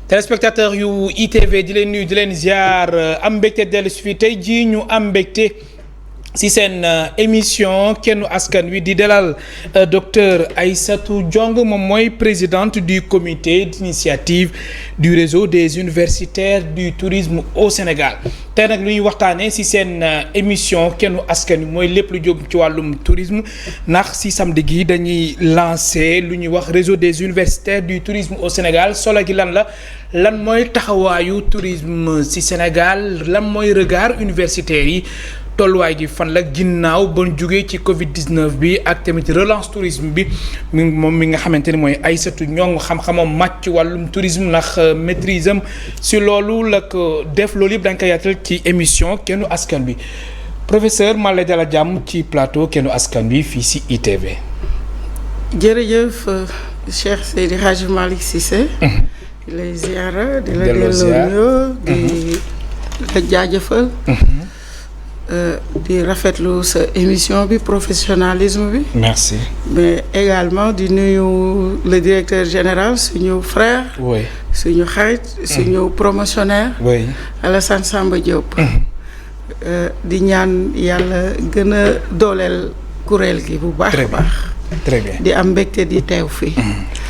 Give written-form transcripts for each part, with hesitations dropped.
téléspectateur yu ITV di leen nuyu di leen ziar am mbégte dellu si fii tey jii ñu am mbégte si seen émission kennu askan wi di dalal docteur Aïssatou Diong moom mooy présidente du comité d'initiative du réseau des universitaires du tourisme au Sénégal tey nag lu ñuy waxtaanee si seen émission kennu askan wi mooy lépp lu jóg ci wàllum tourisme ndax si samedi gi dañuy lancer lu ñuy wax réseau des universitaires du tourisme au Sénégal solo gi lan mooy taxawaayu tourisme si Sénégal lan mooy regard universitaire yi tolluwaay gi fan la ginnaaw ba ñu jógee ci Covid 19 bi ak tamit relance tourisme bi moom mi nga xamante ni mooy Aïssatou Diong xam-xamam màcc ci wàllum tourisme ndax maîtrise am si loolu la ko def loolu yëpp dañ koy yaatal ci émission kennu askan bi professeur maa lay dalal jàmm ci plateau kennu askan bi fii si ITV. jërëjëf Cheikh Seydi Hadji Malick Cissé. di lay ziara di la delloo nuyoo di la jaajëfal. di rafetlu sa émission bi professionnalisme bi. merci. mais également di nuyu le directeur général suñu frère. oui suñu xarit. suñu promotionnaire. oui Alassane Samba Diop. di ñaan yàlla gën a dooleel kuréel gi bu baax a baax. très bien di am mbégte di teew fii.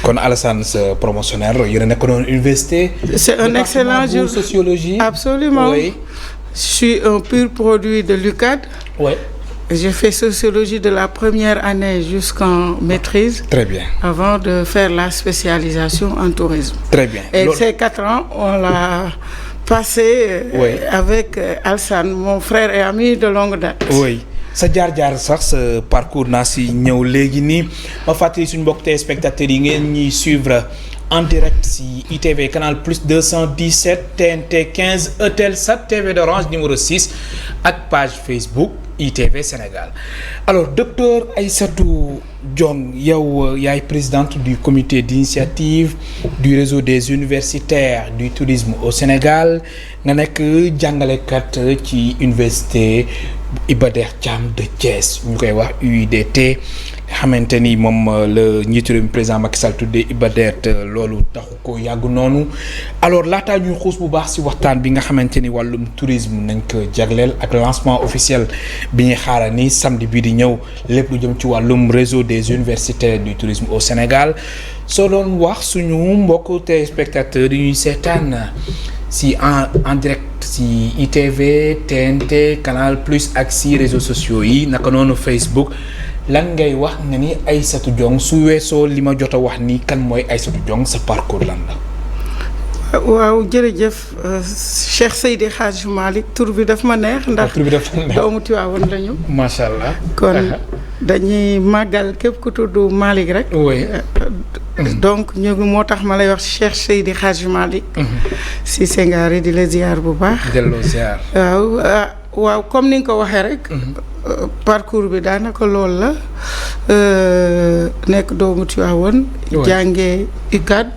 kon Alassane sa promotionnaire yéen a nekk noonu université. c'est un excellent jour sociologie. absolument oui. Je suis un pur produit de l'UCAD. Oui. J'ai fait sociologie de la première année jusqu'en maîtrise. Très bien. Avant de faire la spécialisation en tourisme. Très bien. Et ces 4 ans, on l'a passé avec Alsane, mon frère et ami de longue date. Oui. sa jaar-jaar sax sa parcours naa si ñëw léegi nii ma fàttali suñu mbokk téléspectateurs yi ngeen ñuy suivre en direct si ITV canal plus 217 TNT 15 Eutelsat TV d'Orange numéro 6 ak page Facebook ITV Sénégal. Alors docteur Aïssatou Diong yow yaay présidente du comité d'initiative du réseau des universitaires du tourisme au Sénégal nga nekk jàngalekat ci université Iba Der Thiam de Thiès ñu koy wax UIDT nga xamante ni moom la njiitu réew mi président Macky Sall tuddee Iba Der loolu taxu ko yàgg noonu alors laataa ñuy xuus bu baax si waxtaan bi nga xamante ni wàllum tourisme nañ ko jagleel ak lancement officiel bi ñuy xaaral ni samedi bii di ñëw lépp lu jëm ci wàllum réseau des universitaires du tourisme au Sénégal soo doon wax suñu mbokk téléspectateurs yi ñuy seetaan si en direct si ITV TNT Canal Plus ak si réseaux sociaux yi naka noonu Facebook lan ngay wax nga ni Aïssatou Diong su weesoo li ma jot a wax ni kan mooy Aïssatou Diong sa parcours lan la. waaw jërëjëf Cheikh Seydi Hadji Malick tur bi daf ma neex ndax doomu Tiwaawan lañu. macha allah kon dañuy màggal képp ku tudd Malick rek. oui. donc ñu moo tax ma lay wax Cheikh Seydi Hadji Malick. si Senghari di la ziar bu baax. delloo ziar. waaw comme ni nga ko waxee rek. parcours bi daanaka loolu la nekk doomu Tiwaawan. jàngee UCAD.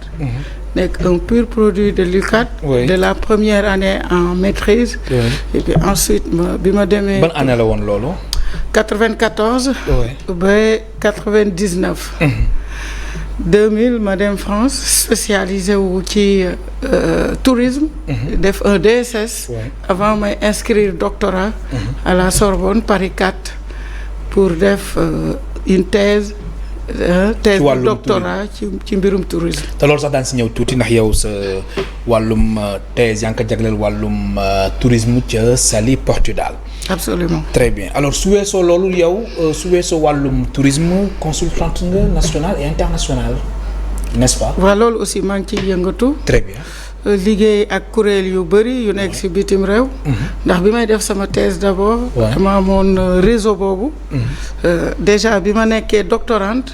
nekk un pur produit de l'UCAD. de la première année en maîtrise. et puis ensuite bi ma demee. ban année la woon loolu. 94. ba 99. 2000 ma dem France spécialisé wu ci tourisme. def un DSS. avant may inscrire doctorat. à la Sorbonne Paris 4 pour def une thèse de doctorat ci mbirum tourisme. te loolu sax daan si ñëw tuuti ndax yow sa wàllum thèse yaa ngi ko jagleel wàllum tourisme ca Saly Portudal. absolument. très bien alors su weesoo loolu yow su weesoo wàllum tourisme consultante nga national et international n'est-ce pas. waaw loolu aussi maa ngi ciy yëngatu. très bien. liggéey ak kuréel yu bëri yu nekk ci bitim réew. ndax bi may def sama thèse d'abord. dama amoon réseau boobu. déjà bi ma nekkee doctorante.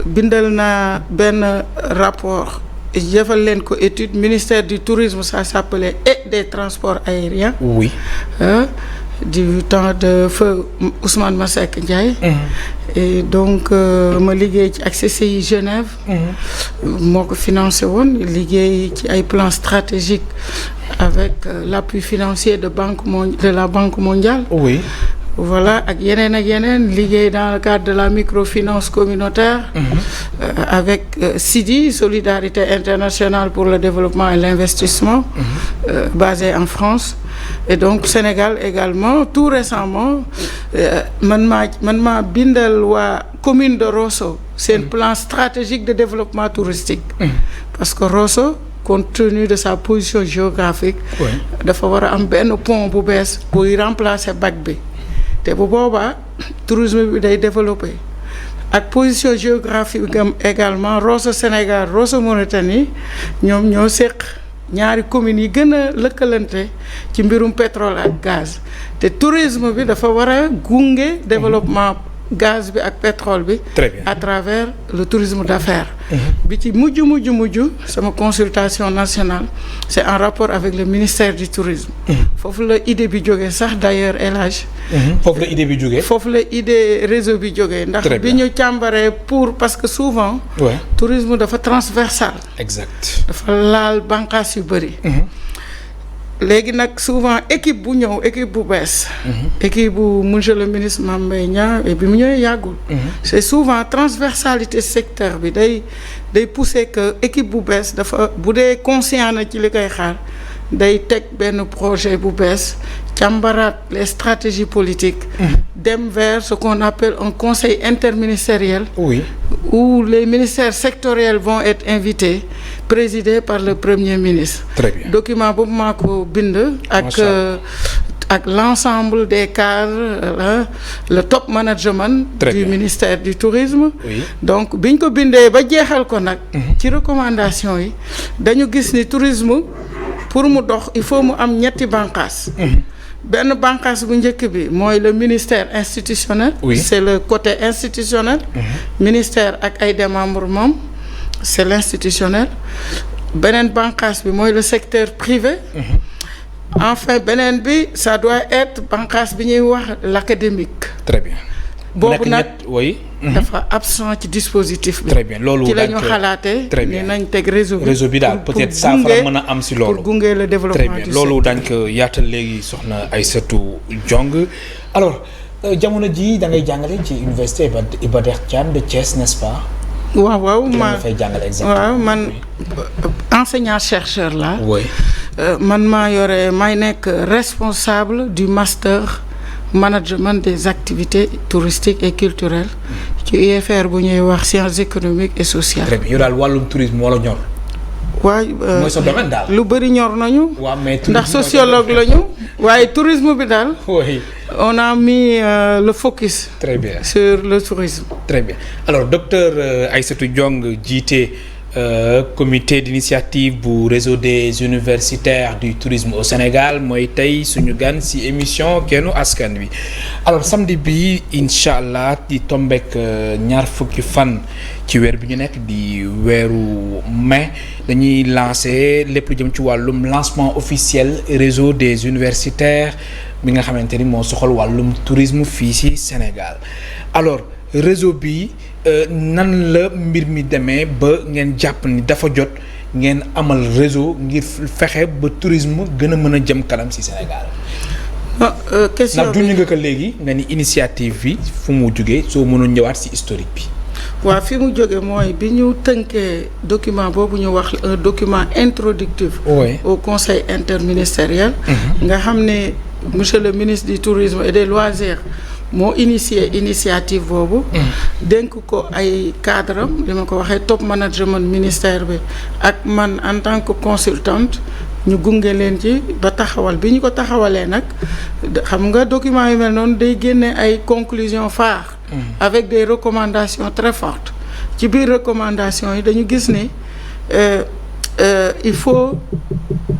bindal naa benn rapport. defal leen ko étude ministère du tourisme ça s'appelait et des transports aériens. oui. du temps de feu Ousmane Masseck Ndiaye. et donc ma liggéey ci ak CCI Genève. moo ko financé woon liggéey ci ay plans stratégiques avec l'appui financier de la Banque mondiale. oui. voilà ak yeneen liggéey dans le cadre de la microfinance communautaire. Avec SIDI, Solidarité internationale pour le développement et l'investissement, basé en France. Et donc Sénégal également tout récemment man maa bindal waa commune de Rosso seen plan stratégique de développement touristique. Parce que Rosso, compte tenu de sa position géographique, dafa war a am benn pont bu bees buy remplacer bac bi te bu boobaa tourisme bi day développer. Ak position géographique am également Rosso Sénégal Rosso Mauritanie ñoom ñoo seq ñaari communes yi gën a lëkkalante ci mbirum pétrole ak gaz te tourisme bi dafa war a gunge développement gaz bi ak pétrole bi. Très bien. À travers le tourisme d'affaires. bi ci mujj sama consultation nationale c'est en rapport avec le ministère du tourisme. foofu la idée bi jógee sax d'ailleurs El Hadj. foofu la idée bi jógee. foofu la idée réseau bi jógee. ndax bi ñu càmbaree parce que souvent. tourisme dafa transversal. exact. dafa laal bànqaas yu bëri. léegi nag souvent équipe bu ñëw équipe bu bees. équipe bu monsieur le ministre Mame Mbaye Niang bi mu ñëwee yàggul. c'est souvent transversalité secteur bi day pousser que équipe bu bees dafa bu dee conscient na ci li koy xaar day teg benn projet bu bees càmbaraat les stratégies politiques. dem vers ce qu'on appelle un conseil interministériel. Oui. Où les ministères sectoriels vont être invités, présidés par le Premier ministre. Très bien. Document boobu maa ko bind ak l'ensemble des cadres, le top management. Très du bien. ministère du tourisme. Oui. Donc biñ ko bindee ba jeexal ko nag. ci recommandation yi dañu gis ni tourisme pour mu dox il faut mu am ñetti bànqaas. benn bànqaas bu njëkk bi mooy le ministère institutionnel. Oui. C'est le côté institutionnel. Ministère ak ay démembrements c'est l'institutionnel. beneen bànqaas bi mooy le secteur privé. Enfin beneen bi ça doit être bànqaas bi ñuy wax l'académique. Très bien. boobu nag oui. dafa absent ci dispositif bi. Très bien loolu ci la ñu xalaatee. très bien ni nañ teg réseau bi daal peut-être saafara mën a am si loolu. pour gunge le développement très bien du loolu secteur. dañ ko yaatal léegi soxna Aïssatou Diong alors jamono ji da ngay jàngale ci université Iba Der Thiam de Thiès n'est-ce pas. waaw ma fay jàngale exactement. waaw man enseignant chercheur là. oui. man may nekk responsable du master management des activités touristiques et culturelles ci UFR bu ñuy wax sciences économiques et sociales. très bien yow daal wàllum tourisme wala ñor. waaye mooy sa domaine daal. lu bëri ñor nañu. waaw mais ndax sociologue lañu. waaye tourisme bi daal. oui. on a mis le focus. très bien sur le tourisme. très bien alors docteur Aïssatou Diong jiite comité d'initiative bu réseau des universitaires du tourisme au Sénégal mooy tey suñu gan ci émission Kennu Askan Wi alors samedi bi incha allah di tombek ñaar fukki fan ci weer bi ñu nekk di weeru mai dañuy lancer lépp lu jëm ci wàllum lancement officiel réseau des universitaires bi nga xamante ni moo soxal wàllum tourisme fii ci Sénégal alors réseau bi nan la mbir mi demee ba ngeen jàpp ni dafa jot ngeen amal réseau ngir fexe ba tourisme gën a mën a jëm kanam ci Sénégal. question ndax junj nga ko léegi nga ni initiative bi fu mu jógee soo mënoon ñëwaat ci historique bi. waaw fi mu jóge mooy bi ñu tënkee document boobu ñu wax un document introductif. Oui. au conseil interministériel. nga xam ne monsieur le ministre du tourisme et des loisirs moo initié initiative boobu. dénk ko ay cadre am li ma ko waxee top management ministère bi ak man en tant que consultante ñu gunge leen ci ba taxawal bi ñu ko taxawalee nag xam nga document yu mel noonu day génne ay conclusions phares. avec des recommandations très fortes ci biir recommandations yi dañu gis ni il faut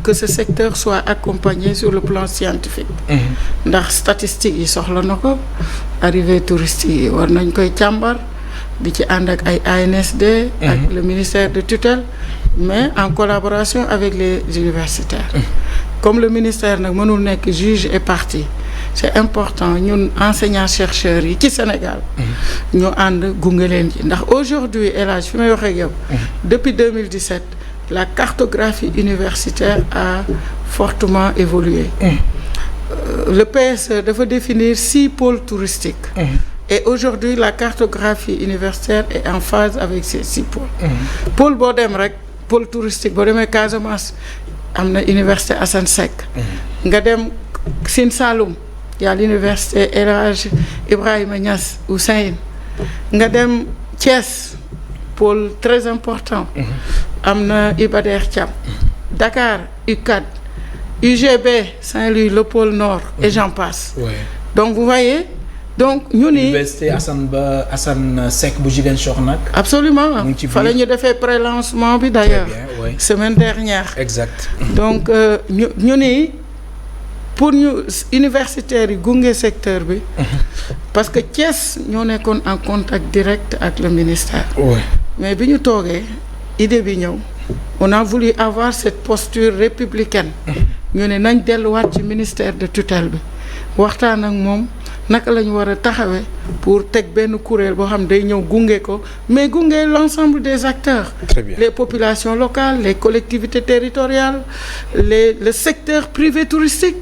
que ce secteur soit accompagné sur le plan scientifique. ndax statistiques yi soxla na ko arrivée touristique yi war nañ koy càmbar di ci ànd ak ay ANSD. ak le ministère de tutelle mais en collaboration avec les universitaires. comme le ministère nag mënul nekk juge et partie c'est important ñun enseignants chercheurs yi ci Sénégal. ñu ànd gunge leen ci ndax aujourd'hui El Hadj fi may waxee ak yow. depuis 2017 la cartographie universitaire a fortement évolué. le PSE dafa définir 6 pôles touristiques. Et aujourd'hui la cartographie universitaire est en phase avec ces 6 pôles. Pôle boo dem rek pôle touristique boo demee Casamance am na université Assane Seck. nga dem Sine Saloum y a l'université El Hadj Ibrahima Niass ou Saint-Louis. nga dem Thiès pôle très important. am na Iba Der Thiam. Dakar UCAD. UGB Saint-Louis le pôle nord et j'en passe. Donc vous voyez. Donc ñu ni université Assane Seck bu Ziguinchor nag. absolument fa la ñu defee pré-lancement bi d'ailleurs. Semaine dernière. Exact. Donc ñu ni pour ñu universitaires yi gunge secteur bi. parce que Thiès ñoo nekkoon en contact direct ak le ministère. mais bi ñu toogee idée bi ñëw on a voulu avoir cette posture républicaine. ñu ne nañ delluwaat ci ministère de tutelle bi waxtaan ak moom. naka la ñu war a taxawee pour teg benn kuréel boo xam day ñëw gunge ko mais gunge l'ensemble des acteurs. Très bien. Les populations locales les collectivités territoriales le secteur privé touristique.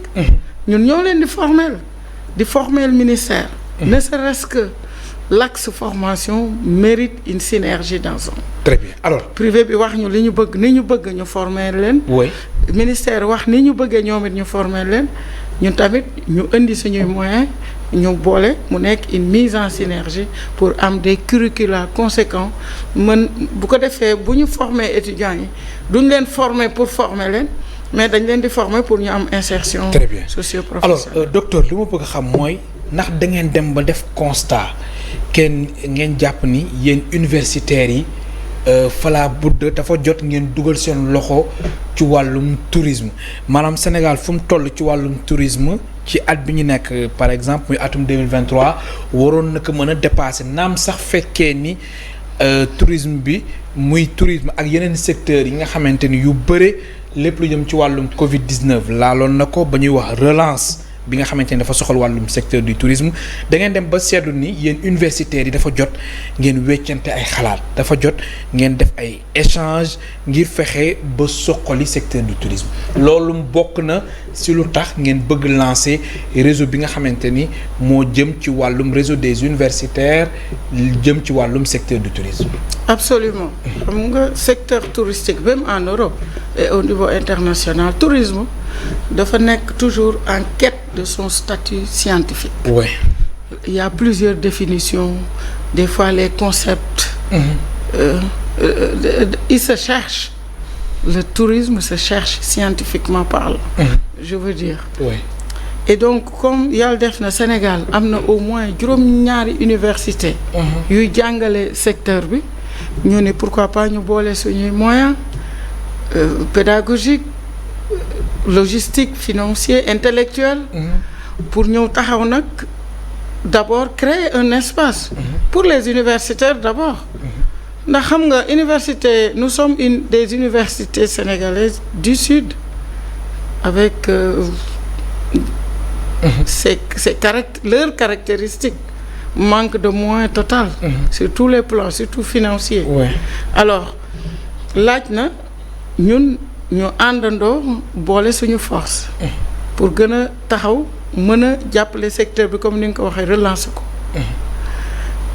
ñun ñoo leen di former le ministère. ne serait-ce que l'axe formation mérite une synergie dans un. Très bien alors. privé bi wax ñu li ñu bëgg ni ñu bëgg ñu former leen. oui ministère wax ni ñu bëggee ñoom it ñu former leen ñun tamit ñu indi suñuy moyens. ñu boole mu nekk une mise en synergie pour am des curricula conséquents mën bu ko defee bu ñu former étudiants yi duñ leen former pour former leen mais dañ leen di former pour ñu am insertion. Très bien. socio-professionnelle. Alors docteur li ma bëgg a xam mooy ndax da ngeen dem ba def constat ngeen jàpp ni yéen universitaires yi fala budd dafa jot ngeen dugal seen loxo ci wàllum tourisme maanaam Sénégal fu mu toll ci wàllum tourisme ci at bi ñu nekk par exemple muy atum 2023 waroon na ko mën a dépasser naam sax fekkee ni tourisme bi muy tourisme ak yeneen secteurs yi nga xamante ni yu bëre lépp lu jëm ci wàllum Covid 19 laaloon na ko ba ñuy wax relance bi nga xamante ni dafa soxal wàllum secteur du tourisme da ngeen dem ba seetlu ni yéen universitaires yi dafa jot ngeen weccante ay xalaat dafa jot ngeen def ay échange ngir fexe ba soqali secteur du tourisme loolu bokk na si lu tax ngeen bëgg lancer réseau bi nga xamante ni moo jëm ci wàllum réseau des universitaires jëm ci wàllum secteur du tourisme. Absolument xam nga secteur touristique même en Europe et au niveau international tourisme dafa nekk toujours en quête de son statut scientifique. Oui. Il y a plusieurs définitions des fois les concepts. Ils se cherchent. Le tourisme se cherche scientifiquement parlant. Je veux dire. Oui. Et donc comme yàlla def na Sénégal am na au moins juróom-ñaari université yuy jàngale secteur bi ñu ne pourquoi pas ñu boole suñuy moyens pédagogiques logistique financier intellectuel pour ñëw taxaw nag d'abord créer un espace pour les universitaires d'abord ndax xam nga université nous sommes une des universités sénégalaises du sud avec leurs caractéristiques manque de moyens total sur tous les plans surtout financiers. Alors laaj na ñun ñu àndandoo boole suñu force pour gën a taxaw mën a jàppale secteur bi comme ni nga ko waxee relancer ko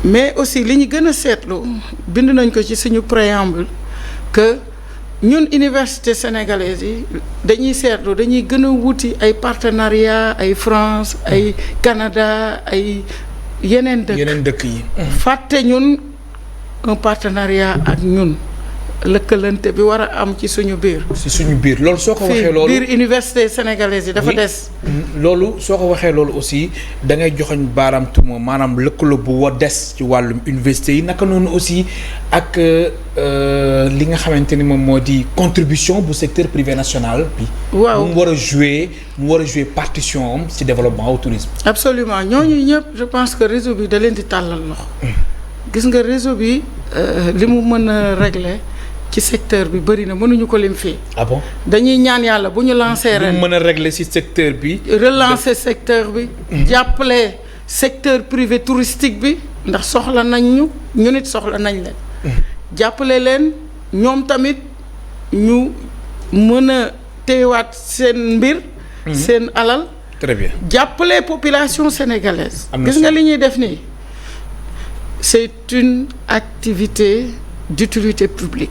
mais aussi li ñu gën a seetlu bind nañ ko ci suñu préambule que ñun université sénégalaise yi dañuy seetlu dañuy gën a wuti ay partenariat ay France ay Canada ay yeneen dëkk yi fàtte ñun un partenariat ak ñun lëkkalante bi war a am ci suñu biir. ci suñu biir loolu soo ko waxee loolu biir université sénégalaise yi dafa des. loolu soo ko waxee loolu aussi da ngay joxoñ baaraam tuuma maanaam lëkkaloo bu wa des ci wàllum université yi naka noonu aussi ak li nga xamante ni moom moo di contribution bu secteur privé national bi. waaw mu war a jouer partition am ci développement au tourisme. absolument ñooñu ñëpp je pense que réseau bi da leen di tàllal loxo. gis nga réseau bi li mu mën a régler. ci secteur bi bëri na mënuñu ko lim fii. Ah bon? dañuy ñaan yàlla bu ñu lancer ren. mën a régler ci secteur bi. relancer secteur bi. jàppale secteur privé touristique bi ndax soxla nañ ñu nit soxla nañ leen. jàppale leen ñoom tamit ñu mën a téyewaat seen mbir. seen alal très bien jàppale population sénégalaise. gis nga li ñuy def nii c'est une activité d'utilité publique.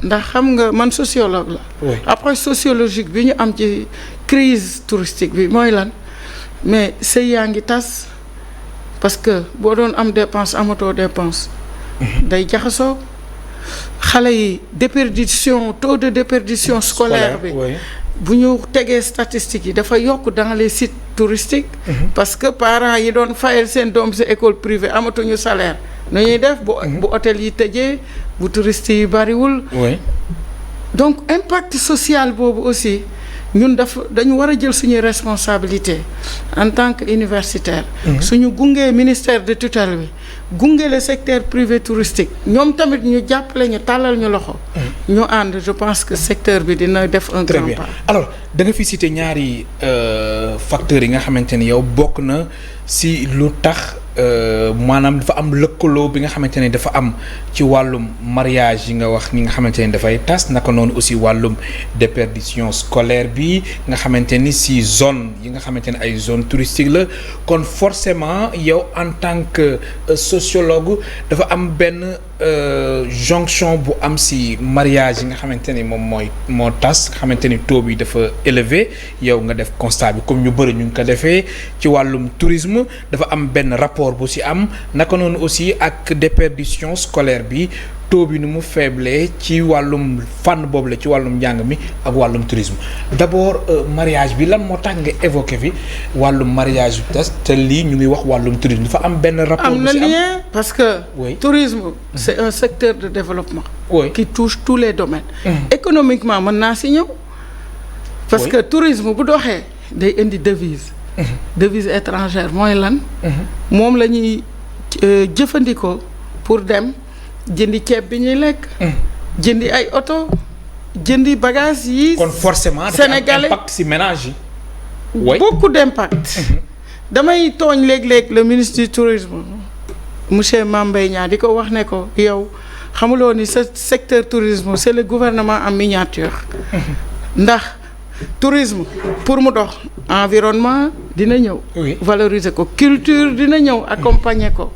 ndax xam nga man sociologue la. oui. Approche sociologique bi ñu am ci crise touristique bi mooy lan mais sëy yaa ngi tas parce que boo doon am dépense amatoo dépense. day jaxasoo xale yi taux de déperdition scolaire bi. oui. bu ñu tegee statistiques yi dafa yokk dans les sites touristiques. parce que parents yi doon fayal seen doom ci école privée amatuñu salaire. nu ñuy def bu hôtel yi tëjee bu touristes yi bariwul. oui. donc impact social boobu aussi ñun dañu war a jël suñuy responsabilité en tant que universitaire. suñu gungee ministère de tutelle bi gunge le secteur privé touristique ñoom tamit ñu jàppale ñu tàllal ñu loxo. ñu ànd je pense que secteur bi dina def un très grand bien pas. alors da nga fi cité ñaari facteurs yi nga xamante ni yow bokk na si lu tax maanaam dafa am lëkkaloo bi nga xamante ne dafa am ci wàllum mariage yi nga wax ni nga xamante ne dafay tas naka noonu aussi wàllum déperdition scolaire bi nga xamante ni si zone yi nga xamante ne ay zone touristique la kon forcément yow en tant que sociologue dafa am benn jonction bu am si mariage yi nga xamante ni moom moo tas nga xamante ni taux bi dafa élevé yow nga def constat bi comme ñu bëri ñu ngi ko defee ci wàllum tourisme dafa am benn rapport bu si am naka noonu aussi ak déperdition scolaire bi taux bi nu mu faible ci wàllum fànn boobu la ci wàllum njàng mi ak wàllum tourisme d'abord mariage bi lan moo tax nga évoqué fi wàllum mariage bi tas te lii ñu ngi wax wàllum tourisme dafa am benn rapport am na lien parce que oui. tourisme c'est un secteur de développement oui. qui touche tous les domaines économiquement mën naa si ñëw parce que tourisme bu doxee day indi devise devise étrangère mooy lan moom la ñuy jëfandikoo pour dem jëndi ceeb bi ñuy lekk jëndi ay oto jëndi bagage yi kon forcément sénégalais dafa am impact si ménage yi oui. beaucoup d'impact damay tooñ léeg-léeg le ministre du tourisme monsieur Mame Mbaye Niang di ko wax ne ko yow xamuloo ni ce secteur tourisme c'est le gouvernement en miniature ndax tourisme pour mu dox environnement dina ñëw oui. valoriser ko culture dina ñëw accompagner ko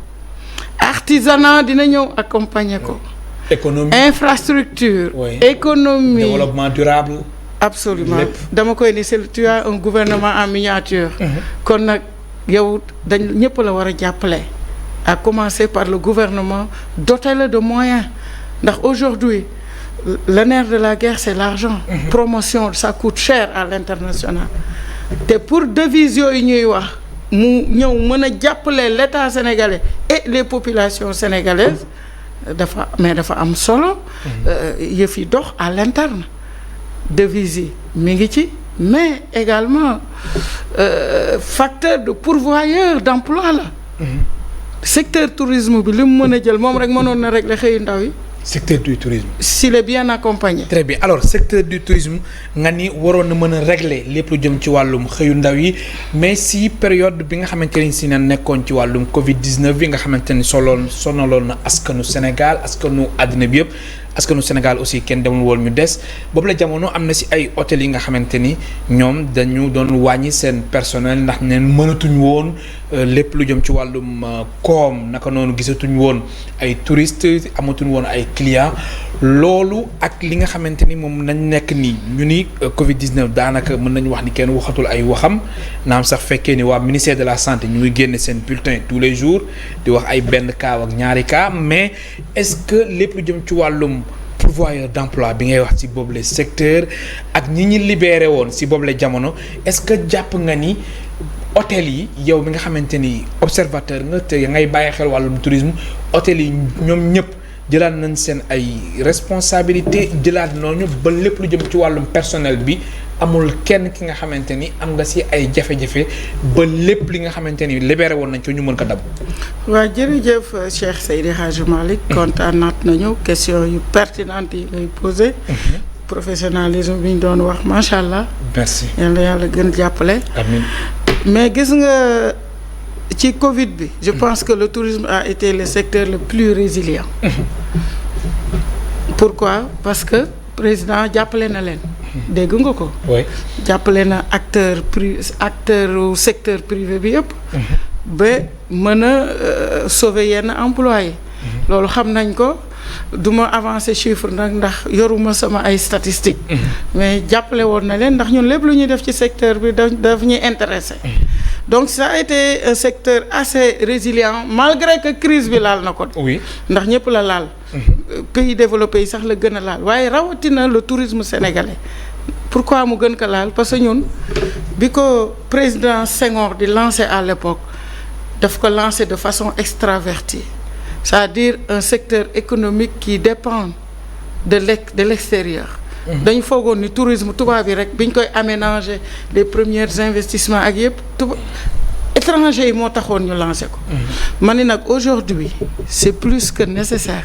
artisanat dina ñëw accompagner ko économie infrastructure oui. économie développement durable absolument lépp. dama koy ni c'est tu as un gouvernement en miniature kon nag yow dañ ñëpp la war a jàppale à commencer par le gouvernement doté le de moyens ndax aujourd'hui le nerf de la guerre c'est l'argent promotion ça coûte cher à l'international te pour devise yooyu ñuy wax mu ñëw mën a jàppale l'État sénégalais et les populations sénégalaises dafa am solo yëf yi dox à l'interne devise yi mi ngi ci mais également facteur de pourvoyeur d'emploi la secteur tourisme bi li mu mën a jël moom rek mënoon na régler xëyu ndaw yi secteur du tourisme. s'il est bien accompagné. très bien alors secteur du tourisme nga ni waroon na mën a régler lépp lu jëm ci wàllum xëyu ndaw yi mais si période bi nga xamante ni si na nekkoon ci wàllum Covid 19 bi nga xamante ni sonaloon na askanu Sénégal askanu àddina bi yëpp. askanu Sénégal aussi kenn demul woon ñu des boobu la jamono am na si ay hôtels yi nga xamante ni ñoom dañu doon wàññi seen personnel ndax neen mënatuñ woon lépp lu jëm ci wàllum koom naka noonu gisatuñ woon ay touristes amatuñ woon ay clients loolu ak li nga xamante ni moom nañ nekk nii ñu ni Covid 19 daanaka mën nañu wax ni kenn waxatul ay waxam naam sax fekkee ni waa ministère de la santé ñu ngi génne seen bulletin tous les jours di wax ay benn cas ak ñaari cas mais est-ce que lépp lu jëm ci wàllum pourvoyeur d'emploi bi ngay wax ci boobule secteur ak ñi ñi libéré woon ci boobule jamono est-ce que jàpp nga ni hôtel yi yow mi nga xamante ni observateur nga te ngay bàyyi xel wàllum tourisme hôtel yi ñoom ñëpp jëlaat nañ seen ay responsabilité jëlaat noonu ba lépp lu jëm ci wàllum personnel bi amul kenn ki nga xamante ni am nga ci ay jafe-jafe ba lépp li nga xamante ni libéré woon nañ ko ñu mën ko dab. waaw jërëjëf Cheikh Seydi Hadji Malick kontaan naat nañu question yu pertinente yi ngay posé. professionnalisme bi ñu doon wax macha allah. merci yàlla gën jàppale. amiin mais gis nga ci Covid bi. je pense que le tourisme a été le secteur le plus résilient. pourquoi parce que président jàppale na leen. dégg nga ko. oui jàppale na acteur secteur privé bi yëpp. ba mën a sauver yenn employés. loolu xam nañ ko du ma avancer chiffre nag ndax yoruma sama ay statistiques. mais jàppale woon na leen ndax ñun lépp lu ñuy def ci secteur bi daf ñuy intéressé. donc ça a été un secteur assez résilient malgré que crise bi laal na ko. oui ndax ñëpp la laal. pays développés yi sax la gën a laal waaye rawatina le tourisme sénégalais. pourquoi mu gën ko laal parce que ñun bi ko président Senghor di lancer à l'époque daf ko lancer de façon extravertie c'est-à-dire un secteur économique qui dépend de l'extérieur. dañu foogoon ni tourisme tubaab bi rek biñ koy aménager les premiers investissements ak yëpp étrangers yi moo taxoon ñu lancer ko. ma ni nag aujourd'hui c'est plus que nécessaire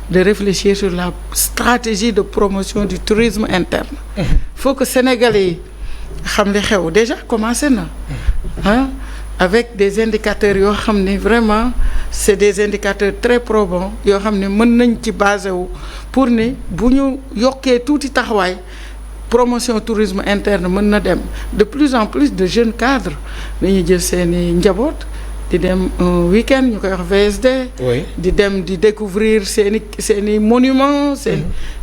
de réfléchir sur la stratégie de promotion du tourisme interne. faut que Sénégalais yi xam li xew déjà commencé na. avec des indicateurs yoo xam ne vraiment c'est des indicateurs très probants yoo xam ne mën nañ ci basé wu pour ne bu ñu yokkee tuuti taxawaay promotion tourisme interne mën na dem de plus en plus de jeunes cadres dañuy jël seeni njaboot di dem un week-end ñu koy wax VSD. oui di dem di découvrir seeni monuments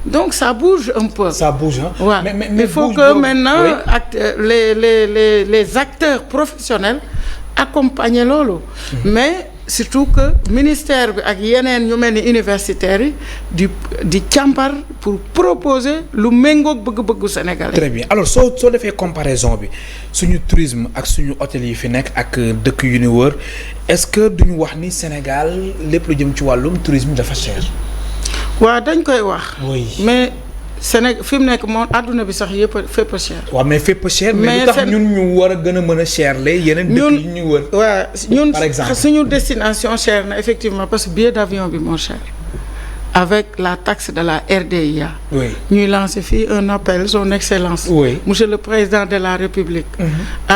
donc ça bouge un peu. ça bouge hein. Ouais. mais il faut que maintenant les acteurs professionnels accompagner loolu. mais surtout que ministère bi ak yeneen ñu mel ni universitaires yi di càmbar pour proposer lu méngoog bëgg-bëggu sénégalais. très bien alors soo defee comparaison bi suñu tourisme ak suñu hôtel yi fi nekk ak dëkk yu ni wër est-ce que duñu wax ni Sénégal lépp lu jëm ci wàllum tourisme dafa cher. waaw dañ koy wax. oui mais Sénégal fi mu nekk moom àdduna bi sax yëpp fépp cher. waaw mais fépp cher. mais lu tax ñun ñu war a gën a mën a cher la yeneen dëkk yi ñu wër. waaw ñun par exemple suñu destination cher na effectivement parce que billet d'avion bi moo cher. avec la taxe de la RDIA. oui ñuy lancer fii un appel son excellence. oui monsieur le président de la République.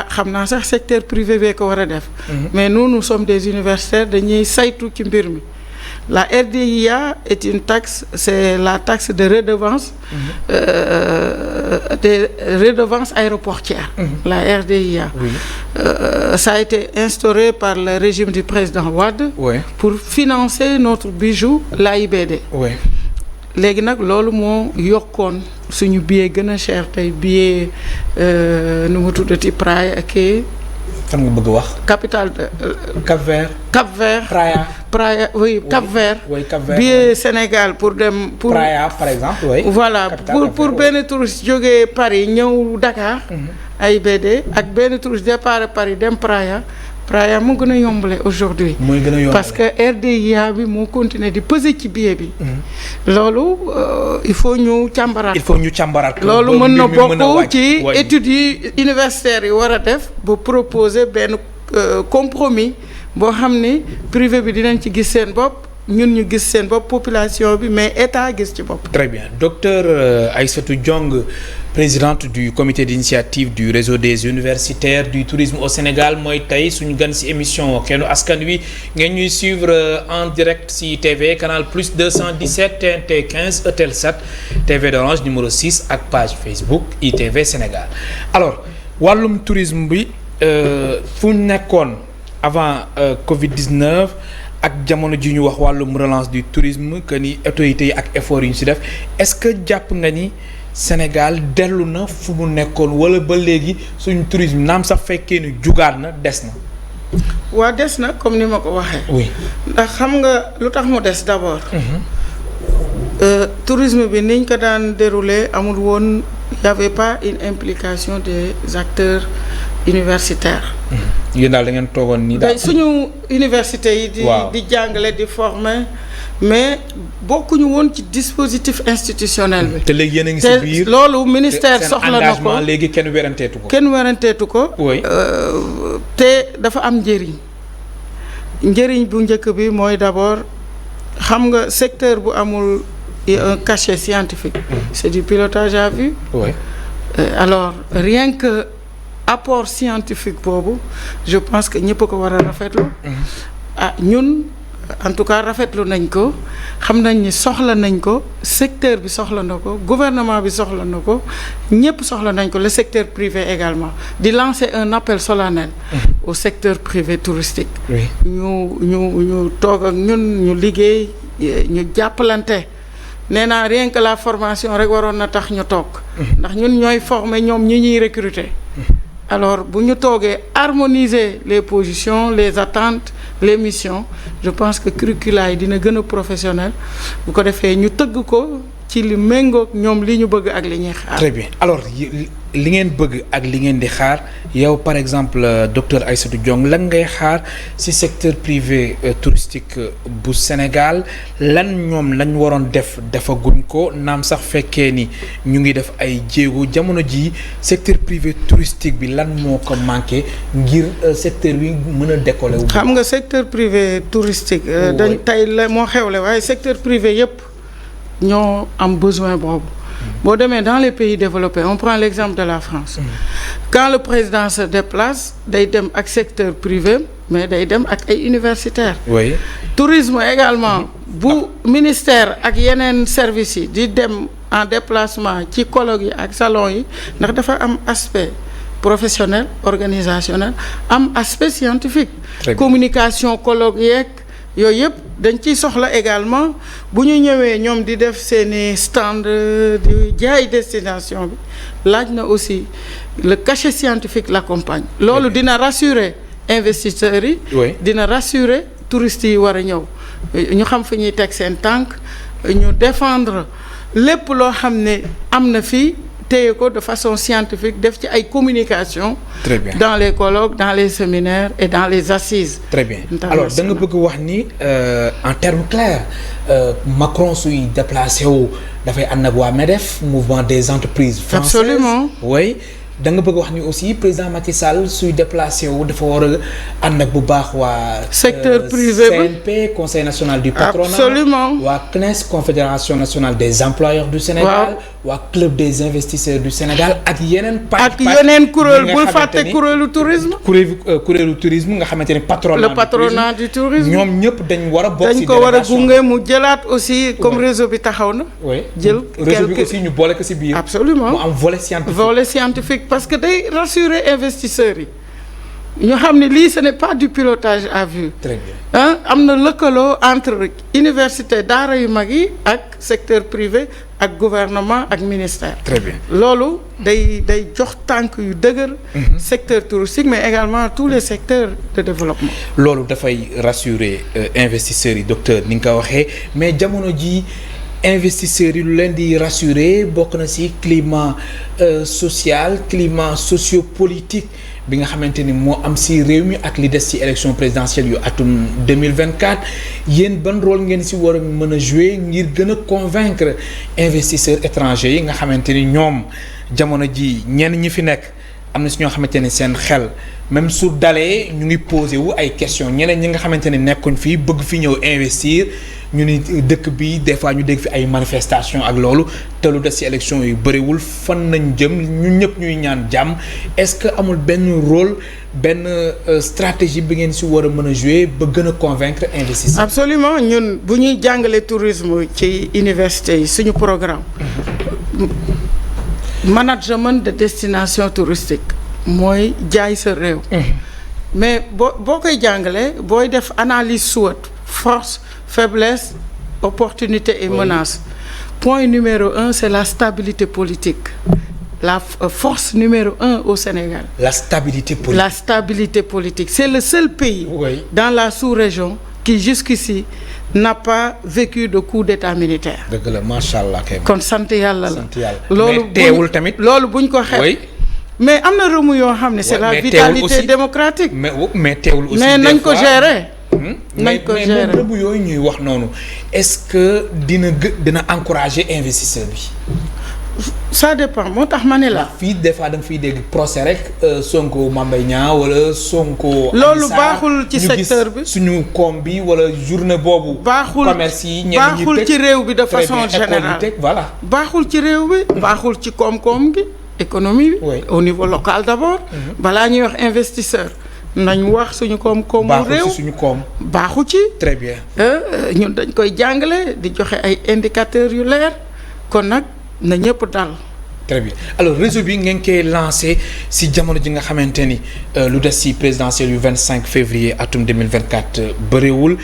xam naa sax secteur privé bee ko war a def. mais nous sommes des universitaires dañuy saytu ci mbir mi. La RDIA est une taxe, c'est la taxe de redevance, des redevances aéroportières, la RDIA. Oui. Ça a été instauré par le régime du président Wade pour financer notre bijou, l'AIBD. Oui. léegi nag loolu moo yokkoon suñu billet gën a cher tey billet nu mu tuddati Praia ak fan nga bëgg wax. capitale de. Cap-Vert. Cap-Vert. Praia oui Cap-Vert. oui Cap-Vert billet Sénégal pour dem. pour Praia par exemple oui. voilà pour benn touriste jógee Paris ñëw Dakar. AIBD ak benn touriste départ Paris dem Praia mu gën a yombale aujourd'hui mooy gën a yombale parce que RDIA bi moo continuer di peser ci billet bi. loolu il faut ñu càmbaraat. il faut ñu càmbaraat. loolu mën na bokk ci études yi universitaires yi war a def ba proposer benn compromis boo xam ni privé bi dinañ ci gis seen bopp ñun ñu gis seen bopp population bi mais état gis ci bopp. très bien docteur Aïssatou Diong présidente du comité d'initiative du réseau des universitaires du tourisme au Sénégal mooy tey suñu gan ci émission Kennu Askan Wi ngeen ñuy suivre en direct ci TV canal plus 217 TNT 15 Eutelsat TV d'Orange numéro 6 ak page Facebook ITV Sénégal alors wàllum tourisme bi fu ñu nekkoon avant Covid-19 ak jamono ji ñu wax wàllum relance du tourisme que ni autorités yi ak effort yi ñu ci def est-ce que jàpp nga ni Sénégal dellu na fu mu nekkoon wala ba léegi suñu tourisme naam sax fekkee ni jugaat na des na. waa des na comme ni ma ko waxee. oui ndax xam nga lu tax mu des d'abord. tourisme bi niñ ko daan dérouler amul woon y avait pas une implication des acteurs universitaires. yéen daal da ngeen toogoon nii daal. suñu université yi. di jàngale di former mais bokkuñu woon ci dispositif institutionnel bi. te léegi yéen a ngi ci biir te loolu ministère soxla na ko léegi kenn weranteetu ko. kenn weranteetu ko. oui te dafa am njëriñ bu njëkk bi mooy d'abord xam nga secteur bu amul un cachet scientifique. c'est du pilotage à vue. oui alors rien que apport scientifique boobu je pense que ñëpp ko war a rafetlu. ñun en tout cas rafetlu nañ ko xam nañ ni soxla nañ ko secteur bi soxla na ko gouvernement bi soxla na ko ñëpp soxla nañ ko le secteur privé également di lancer un appel solennel au secteur privé touristique ñu toog ak ñun ñu liggéey ñu jàppalante nee naa rien que la formation rek waroon na tax ñu toog ndax ñun ñooy former ñoom ñuy recruter alors bu ñu toogee harmoniser les positions les attentes les missions je pense que curricula yi dina gën a professionnel bu ko defee ñu tëgg ko ci li méngoog ñoom li ñu bëgg ak li ñuy xaar. Très bien alors li ngeen bëgg ak li ngeen di xaar yow par exemple docteur Aïssatou Diong lan ngay xaar ci secteur privé touristique bu Sénégal lan ñoom lañ waroon defaguñ ko naam sax fekkee ni ñu ngi def ay jéego jamono ji secteur privé touristique bi lan moo ko manqué ngir secteur bi mën a décoller wu. xam nga secteur privé touristique. dañ tey la moo xewle waaye secteur privé yépp ñoo am besoin boobu. boo demee dans les pays développés on prend l'exemple de la France quand le président se déplace day dem ak secteur privé mais day dem ak ay universitaires. Oui. Tourisme également bu ministère ak yeneen services yi di dem en déplacement ci colloques yi ak salons yi ndax dafa am aspect professionnel organisationnel am aspect scientifique. Communication colloques yeeg yooyu yëpp dañ ciy soxla également bu ñu ñëwee ñoom di def seeni stand di jaay destination bi laaj na aussi le cachet scientifique l'accompagne loolu dina rassurer investisseurs yi. dina rassurer touristes yi war a ñëw ñu xam fi ñuy teg seen tànk ñu défendre lépp loo xam ne am na fii téye ko de façon scientifique def ci ay communication. Très bien. Dans les colloques dans les séminaires et dans les assises. Très bien alors da nga bëgg wax ni en termes clairs Macron suy déplacé wu dafay ànd ak waa MEDEF mouvement des entreprises françaises. Absolument. Oui da nga bëgg wax ni aussi président Macky Sall suy déplacé wu dafa war a ànd ak bu baax waa. secteur privé CNP conseil national du patronat. Absolument. waa CNES confédération nationale des employeurs du Sénégal. waa club des investisseurs du Sénégal ak yeneen. ak yeneen kuréel bul fàtte kuréelu tourisme. kuréelu tourisme nga xamante ne patronat. le patronat du tourisme ñoom ñëpp dañ war a bokk ci dañ ko war a gunge mu jëlaat aussi comme réseau bi taxaw na. jël réseau bi aussi ñu boole ko ci biir. absolument mu am volet scientifique. parce que day rassurer investisseurs yi ñu xam ne lii ce n'est pas du pilotage à vue. Très bien. am na lëkkaloo entre université daara yu mag yi ak secteur privé ak gouvernement ak ministère. Très bien. loolu day jox tànk yu dëgër. secteur touristique mais également tous les secteurs de développement. loolu dafay rassurer investisseurs yi docteur ni nga ko waxee mais jamono ji investisseurs yi lu leen di rassurer bokk na ci climat social climat sociopolitique bi nga xamante ni moo am ci réew mi ak li des ci élection présidentielle yu atum 2024 yéen ban rôle ngeen ci war a mën a jouer ngir gën a convaincre investisseurs étrangers yi nga xamante ni ñoom jamono ji ñenn ñi fi nekk am na ci ñoo xamante ne seen xel même su dalee ñu ngi posé wu ay questions ñeneen ñi nga xamante ne nekkuñ fii bëgg fi ñëw investir ñu ni dëkk bi des fois ñu dégg fi ay manifestations ak loolu te lu des ci élection yu bëriwul fan nañ jëm ñun ñëpp ñuy ñaan jàmm est-ce que amul benn rôle benn stratégie bi ngeen ci war a mën a jouer ba gën a convaincre investisseurs. absolument ñun bu ñuy jàngale tourisme ci université yi suñu programme. management de destination touristique mooy jaay sa réew. mais boo koy jàngalee booy def analyse SWOT force faiblesse opportunité et menace. Point numéro 1 c'est la stabilité politique. La force numéro 1 au Sénégal. La stabilité politique. La stabilité politique. C'est le seul pays dans la sous-région qui jusqu'ici n'a pas vécu de coup d'état militaire. dëgg la macha allah kay. kon sant yàlla la. sant yàlla loolu teewul tamit. loolu buñ ko xeeb. mais am na remous yoo xam ne c'est la vitalité démocratique. mais teewul aussi. mais nañ ko gérer. nañ ko gérer mais remous yooyu ñuy wax noonu est-ce que dina encourager investisseur bi. ça dépend moo tax ma ne la. fii des fois da nga fiy dégg procès rek Sonko Mame Mbaye Niang wala Sonko. loolu baaxul ci secteur bi suñu koom bi wala journée boobu. baaxul commerce yi baaxul ci réew bi de façon générale voilà. baaxul ci réew bi. baaxul ci koom-koom gi économie bi. au niveau local d'abord. balaa ñuy wax investisseur nañ wax suñu koom-koomu réew baaxul ci suñu koom. baaxu ci. très bien. ñun dañ koy jàngale di joxe ay indicateurs yu leer kon nag na ñëpp dal. très bien alors réseau bi ngeen koy lancé si jamono ji nga xamante ni lu des si présidentielle yu 25 février atum 2024 bëriwul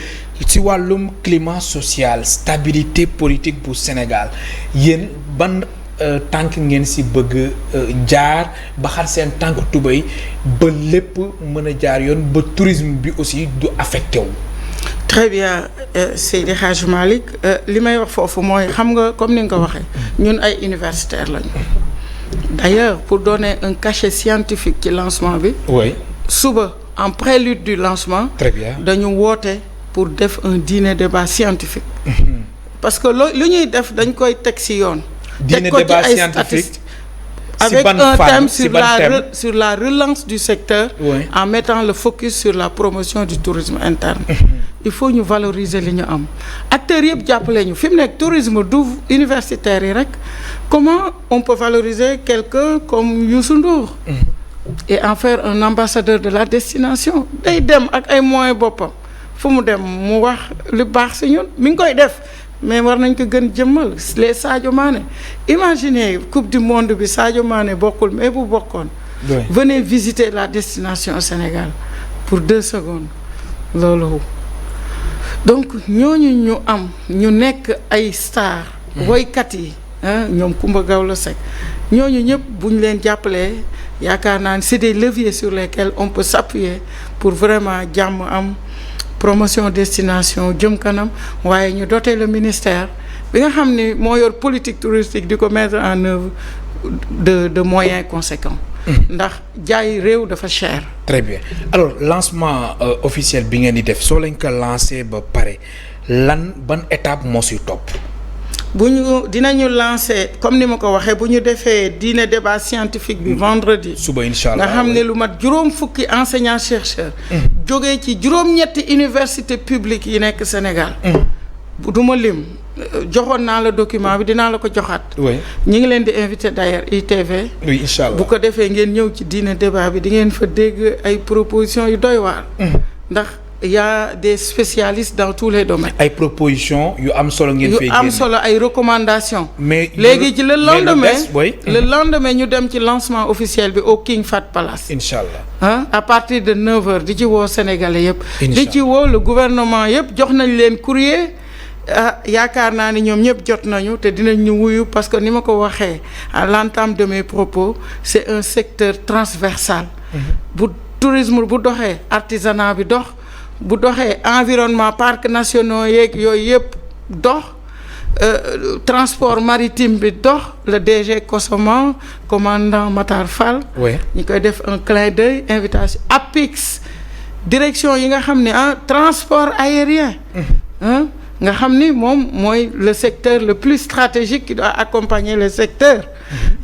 si wàllum climat social stabilité politique bu Sénégal yéen ban tànk ngeen si bëgg jaar ba xar seen tànk tubéy ba lépp mën a jaar yoon ba tourisme bi aussi du affecté wu. très bien Seydi Hadj Malick li may wax foofu mooy xam nga comme ni nga ko waxee ñun ay universitaires lañu d'ailleurs pour donner un cachet scientifique ci lancement bi. oui suba en prélude du lancement. très bien dañu woote pour def un dîner débat scientifique. parce que lu ñuy def dañ koy teg ci yoon. dîner débat scientifique avec un thème sur la relance du secteur. Oui. En mettant le focus sur la promotion du tourisme interne. Il faut ñu valoriser li ñu am acteurs yëpp jàppale ñu fi mu nekk tourisme du universitaire yi rek comment on peut valoriser quelqu'un comme Youssou Ndour. Et en faire un ambassadeur de la destination day dem ak ay moyens boppam fu mu dem mu wax lu baax ci ñun mi ngi koy def. mais war nañ ko gën jëmmal les Sadio Mané imaginez coupe du monde bi Sadio Mané bokkul mais bu bokkoon. Oui. Venez visiter la destination au Sénégal pour 2 secondes loolu. donc ñooñu ñu am ñu nekk ay stars. woykat yi ñoom Coumba Gawlo Seck ñooñu ñëpp bu ñu leen jàppalee yaakaar naa ne c'est des leviers sur lesquels on peut s'appuyer pour vraiment jàmm am. promotion destination jëm kanam waaye ñu doter le ministère bi nga xam ni moo yor politique touristique di ko mettre en œuvre de moyens conséquents. ndax jaay réew dafa cher. très bien alors lancement officiel bi ngeen di def soo leen ko lancé ba pare ban étape moo siy topp. dinañu lancer comme ni ma ko waxee bu ñu defee dîner débat scientifique bi vendredi. suba incha allah nga xam ne lu mat juróom fukki enseignants chercheurs. jógee ci juróom-ñetti université publique yi nekk Sénégal. du ma lim joxoon naa la document bi dinaa la ko joxaat. oui ñi ngi leen di invité d'ailleurs ITV. oui incha allah bu ko defee ngeen ñëw ci dîner débat bi di ngeen fa dégg ay propositions yu doy waar. ndax y a des spécialistes dans tous les domaines. ay propositions yu am solo ngeen fay génne yu am solo ay recommandations. mais léegi ci le lendemain oui. le lendemain ñu dem ci lancement officiel bi au King Fahd Palace. incha allah à partir de 9h di ci woo Sénégalais yëpp. Incha di ci woo le gouvernement yëpp jox nañ leen courrier. yaakaar naa ni ñoom ñëpp jot nañu te dinañ ñu wuyu parce que ni ma ko waxee à l'entame de mes propos c'est un secteur transversal. bu tourisme bu doxee artisanat bi dox. bu doxee environnement parcs nationaux yeeg yooyu yëpp dox transport maritime bi dox le DG Cosoma commandant Matar Fall. oui ñu koy def un clin d'œil invitation APIX direction yi nga xam ne transport aérien. nga xam ni moom mooy le secteur le plus stratégique qui doit accompagner le secteur.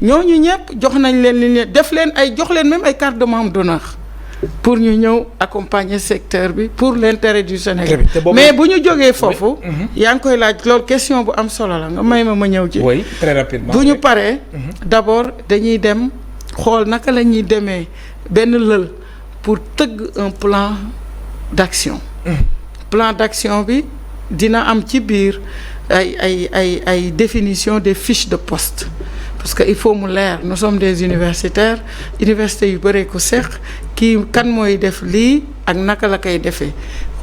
ñooñu ñëpp jox nañ leen li def leen ay jox leen même ay carte de membre d'honneur pour ñu ñëw accompagner secteur bi pour l'intérêt du Sénégal. mais bu ñu jógee foofu. yaa ngi koy laaj loolu question bu am solo la nga may ma ñëw ci. oui très rapidement. bu ñu paree. d'abord dañuy dem xool naka la ñuy demee benn lël pour tëgg un plan d'action. plan d'action bi dina am ci biir ay définition des fiches de poste. parce que il faut mu leer nous sommes des universitaires universités yu bëree ko seq kii kan mooy def lii ak naka la koy defee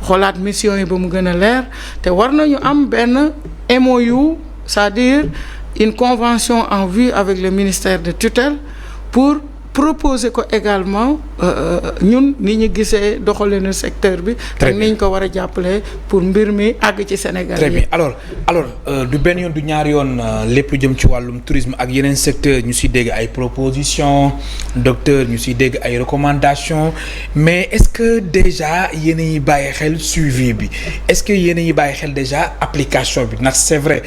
xoolaat mission yi ba mu gën a leer te war nañu am benn MOU c'est-à-dire une convention en vue avec le ministère de tutelle pour proposer ko également ñun ni ñu gisee doxalinu secteur bi. ak ni ñu ko war a jàppale pour mbir mi àgg ci Sénégal. très bien alors du benn yoon du ñaari yoon lépp lu jëm ci wàllum tourisme ak yeneen secteur ñu siy dégg ay propositions docteur ñu siy dégg ay recommandations mais est-ce que déjà yéen a ngi bàyyi xel suivi bi est-ce que yéen a ngi bàyyi xel déjà application bi ndax c'est vrai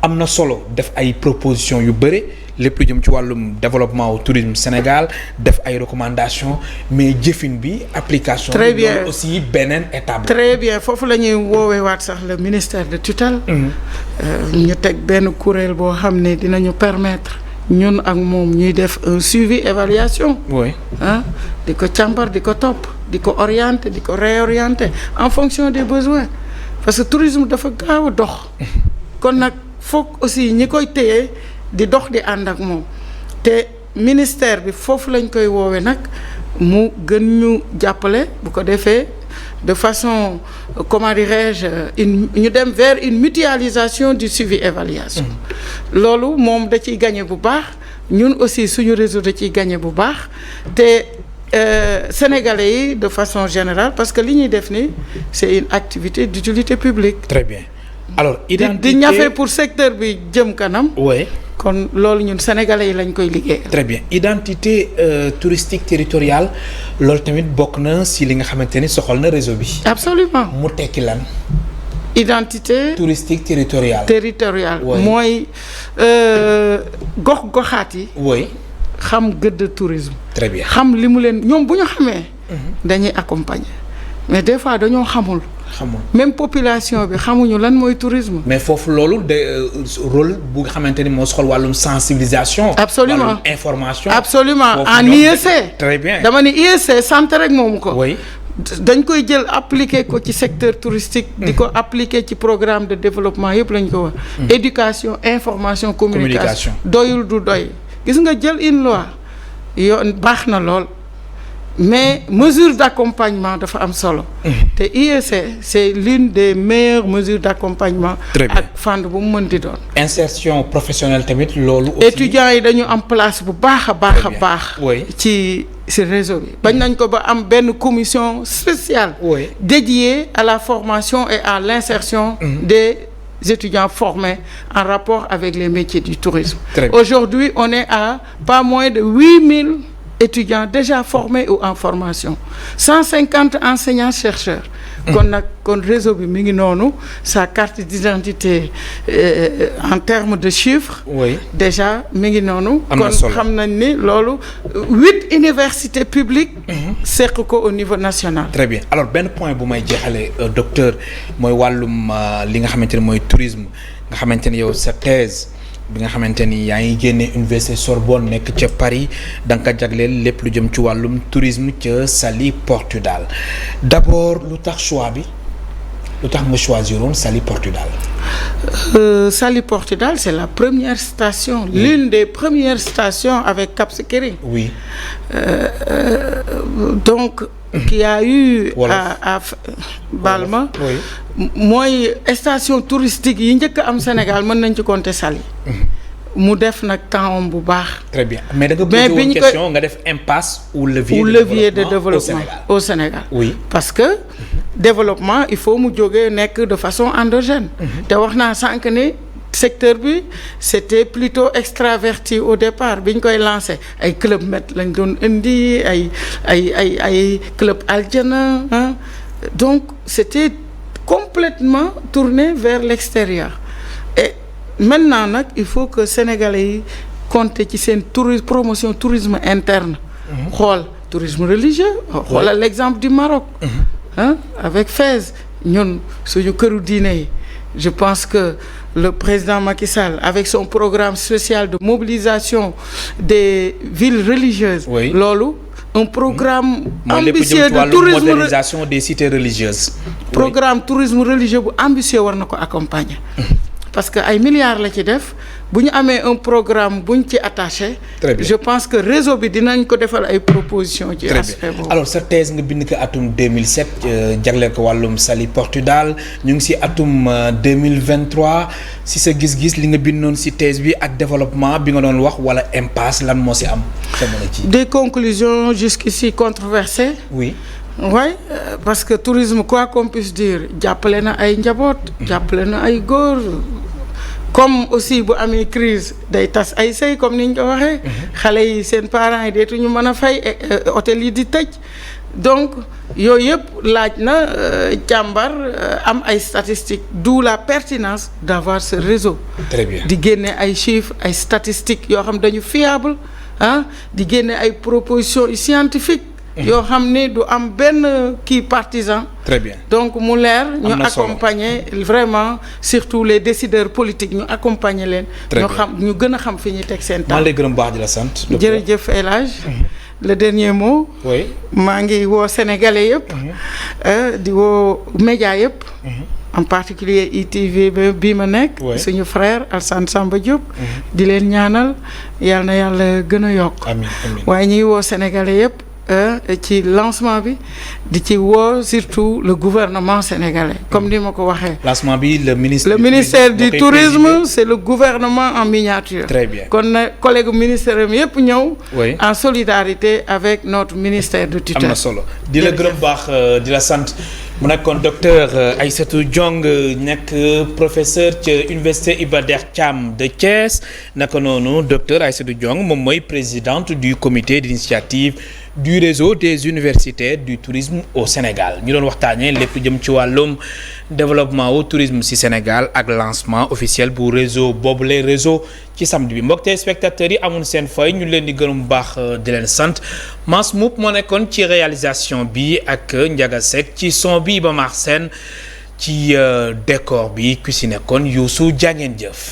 am na solo def ay propositions yu bëri. lépp lu jëm ci wàllum développement au tourisme Sénégal def ay recommandations mais jëfin bi application. très bien loolu aussi beneen étape. très bien foofu la ñuy woowee waat sax le ministère de tutelle. ñu teg benn kuréel boo xam ne dinañu permettre ñun ak moom ñuy def un suivi évaluation. oui di ko càmbar di ko topp di ko orienter di ko réorienter en fonction des besoins parce que tourisme dafa gaaw a dox. kon nag foog aussi ñi koy téye di dox di ànd ak moom te ministère bi foofu lañ koy woowe nag mu gën ñu jàppale bu ko defee de façon comment dirais-je ñu dem vers une mutualisation du suivi évaluation. loolu moom da ciy gagné bu baax ñun aussi suñu réseau da ciy gagné bu baax te sénégalais yi de façon générale parce que li ñuy def ni c'est une activité d'utilité publique. très bien alors identité di ñafe pour secteur bi jëm kanam. oui. kon loolu ñun sénégalais yi lañ koy liggéey. très bien identité touristique territoriale loolu tamit bokk na si li nga xamante ni soxal na réseau bi. absolument mu tekki lan. identité touristique territoriale. mooy gox-goxaat yi. oui. xam gëdd tourisme. très bien xam li mu leen ñoom bu ñu xamee. dañuy accompagner mais des fois dañoo xamul. même population bi xamuñu lan mooy tourisme. mais foofu loolu de rôle bu nga xamante ni moo soxal wàllum sensibilisation. absolument wàllum information. absolument en IEC. très bien dama ni IEC santé rek moomu ko. oui. dañ koy jël appliquer ko ci secteur touristique. di ko appliquer ci programme de développement yëpp lañ ko wax. éducation information communication. doyul du doy. gis nga jël une loi yoon baax na lool mais mesure d'accompagnement dafa am solo. te IEC c'est l'une des meilleures mesures d'accompagnement. ak fànn bu mu mën di doon. insertion professionnelle tamit loolu. aussi étudiants yi dañu am place bu baax a baax a baax. ci réseau bi. bañ nañ ko ba am benn commission spéciale. dédiée à la formation et à l'insertion des étudiants formés en rapport avec les métiers du tourisme. Aujourd'hui, on est à pas moins de 8000 étudiants déjà formés ou en formation. 150 enseignants-chercheurs. kon réseau bi mi ngi noonu sa carte d'identité en termes de chiffres. déjà mi ngi noonu. kon xam nañ ni loolu 8 universités publiques. seq ko au niveau national. très bien alors benn point bu may jeexale docteur mooy wàllum li nga xamante ne mooy tourisme nga xamante ni yow sa thèse bi nga xamante ni yaa ngi génne université Sorbonne nekk ca Paris da nga ko jagleel lépp lu jëm ci wàllum tourisme ca Saly Portudal d'abord lu tax choix bi lu tax nga choisiroon Saly Portudal. Saly Portudal c'est la première station. L'une des premières stations avec Cap Skirring. oui. donc. qui a eu à Balma. mooy station touristique yi njëkk am Sénégal mën nañ ci compter Saly. mu def nag temps bu baax. très bien mais da nga posé woon question nga def impasse ou levier de développement au Sénégal. oui parce que développement il faut mu jógee nekk de façon endogène. te wax naa sànq ni secteur bi c'était plutôt extraverti au départ bi ñu koy lancé ay club Med lañ doon indi ay club Aljana donc c'était complètement tourné vers l'extérieur et maintenant nag il faut que sénégalais yi compter ci seen promotion tourisme interne. xool tourisme religieux. xoolal l'exemple du Maroc. avec Fès ñun suñu këru diine yi je pense que le président Macky Sall avec son programme spécial de mobilisation des villes religieuses. loolu un programme ambitieux de tourisme modernisation des cités religieuses. programme tourisme religieux bu ambitieux war na ko accompagner. parce que ay milliards la ci def bu ñu amee un programme bu ñu ci attaché. je pense que réseau bi dinañ ko defal ay propositions. ci aspect boobu alors sa thèse nga bind ko atum 2007 jagleel ko wàllum Saly Portudal ñu ngi si atum 2023 si sa gis-gis li nga bindoon si thèse bi ak développement bi nga doon wax wala impasse lan moo si am. des conclusions jusqu'ici controversées. oui. parce que tourisme quoi qu'on puisse dire jàppale na ay njaboot. jàppale na ay góor. comme aussi bu amee crise day tas ay sëy comme ni ñu ko waxee. xale yi seen parents yi deetuñu mën a fay hôtel yi di tëj. donc yooyu yëpp laaj na càmbar am ay statistiques d'où la pertinence d'avoir ce réseau. très bien di génne ay chiffres ay statistiques yoo xam dañu fiable di génne ay propositions scientifiques. yoo xam ni du am benn kii partisan. très bien donc mu leer ñu am na solo accompagner vraiment surtout les décideurs politiques ñu accompagner leen. ñu xam ñu gën a xam fi ñuy teg seen temps. maa lay gërëm baax di la sant. jërëjëf El Hadj. le dernier mot. oui maa ngi woo sénégalais yëpp. di woo média yëpp. en particulier ITV bii ma nekk. suñu frère Alassane Samba Diop. di leen ñaanal yal na yàlla gën a yokk. amiin amiin waaye ñuy woo sénégalais yëpp ci lancement bi di ci woo surtout le gouvernement sénégalais comme ni ma ko waxee. lancement bi le ministère du tourisme c'est le gouvernement en miniature. très bien kon na collègue ministère am yëpp ñëw. en solidarité avec notre ministère de tutelle. am na solo di la gërëm baax di la sant. mu nekkoon docteur Aïssatou Diong nekk professeur ca université Iba Der Thiam de Thiès naka noonu docteur Aïssatou Diong moom mooy présidente du comité d'initiative du réseau des universitaires du tourisme au Sénégal ñu doon waxtaanee lépp jëm ci wàllum développement au tourisme ci Sénégal ak lancement officiel bu réseau boobule réseau ci samedi bi mbokk téléspectateurs yi amul seen fay ñu leen di gërëm bu baax di leen sant Mass Mboup moo nekkoon ci réalisation bi ak Ndiaga Seck ci son bi Iba Mar Sène ci décor bi ku si nekkoon Youssou jàngeen jëf